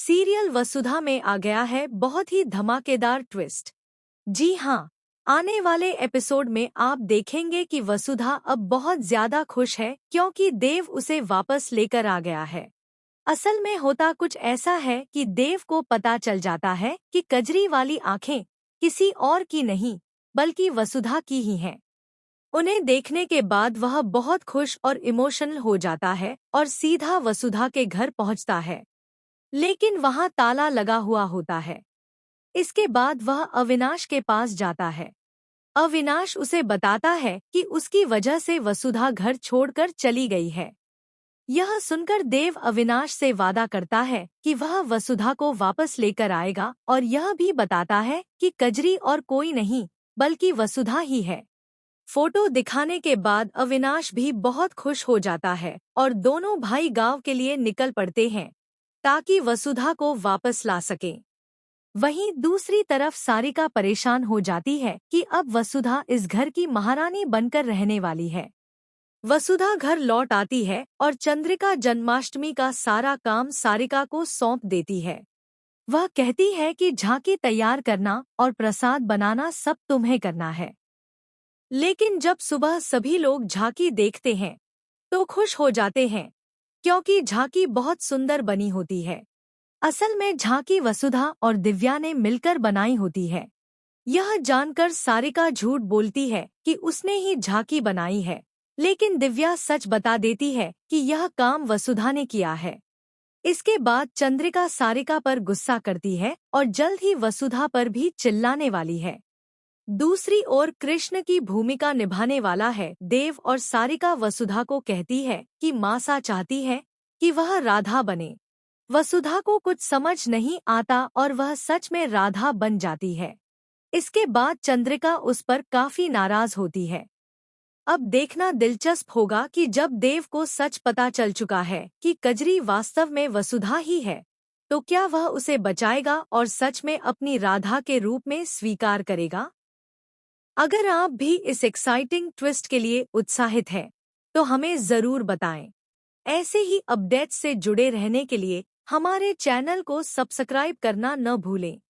Serial वसुधा में आ गया है बहुत ही धमाकेदार ट्विस्ट। जी हाँ, आने वाले एपिसोड में आप देखेंगे कि वसुधा अब बहुत ज्यादा खुश है क्योंकि देव उसे वापस लेकर आ गया है। असल में होता कुछ ऐसा है कि देव को पता चल जाता है कि कजरी वाली आंखें किसी और की नहीं बल्कि वसुधा की ही हैं। उन्हें देखने के बाद वह बहुत खुश और इमोशनल हो जाता है और सीधा वसुधा के घर पहुंचता है, लेकिन वहां ताला लगा हुआ होता है। इसके बाद वह अविनाश के पास जाता है। अविनाश उसे बताता है कि उसकी वजह से वसुधा घर छोड़कर चली गई है। यह सुनकर देव अविनाश से वादा करता है कि वह वसुधा को वापस लेकर आएगा और यह भी बताता है कि कजरी और कोई नहीं बल्कि वसुधा ही है। फोटो दिखाने के बाद अविनाश भी बहुत खुश हो जाता है और दोनों भाई गांव के लिए निकल पड़ते हैं ताकि वसुधा को वापस ला सकें। वहीं दूसरी तरफ सारिका परेशान हो जाती है कि अब वसुधा इस घर की महारानी बनकर रहने वाली है। वसुधा घर लौट आती है और चंद्रिका जन्माष्टमी का सारा काम सारिका को सौंप देती है। वह कहती है कि झांकी तैयार करना और प्रसाद बनाना सब तुम्हें करना है। लेकिन जब सुबह सभी लोग झांकी देखते हैं तो खुश हो जाते हैं क्योंकि झांकी बहुत सुंदर बनी होती है। असल में झांकी वसुधा और दिव्या ने मिलकर बनाई होती है। यह जानकर सारिका झूठ बोलती है कि उसने ही झांकी बनाई है, लेकिन दिव्या सच बता देती है कि यह काम वसुधा ने किया है। इसके बाद चंद्रिका सारिका पर गुस्सा करती है और जल्द ही वसुधा पर भी चिल्लाने वाली है। दूसरी ओर कृष्ण की भूमिका निभाने वाला है देव और सारिका वसुधा को कहती है कि मासा चाहती है कि वह राधा बने। वसुधा को कुछ समझ नहीं आता और वह सच में राधा बन जाती है। इसके बाद चंद्रिका उस पर काफी नाराज होती है। अब देखना दिलचस्प होगा कि जब देव को सच पता चल चुका है कि कजरी वास्तव में वसुधा ही है, तो क्या वह उसे बचाएगा और सच में अपनी राधा के रूप में स्वीकार करेगा। अगर आप भी इस एक्साइटिंग ट्विस्ट के लिए उत्साहित हैं, तो हमें जरूर बताएं। ऐसे ही अपडेट्स से जुड़े रहने के लिए हमारे चैनल को सब्सक्राइब करना न भूलें।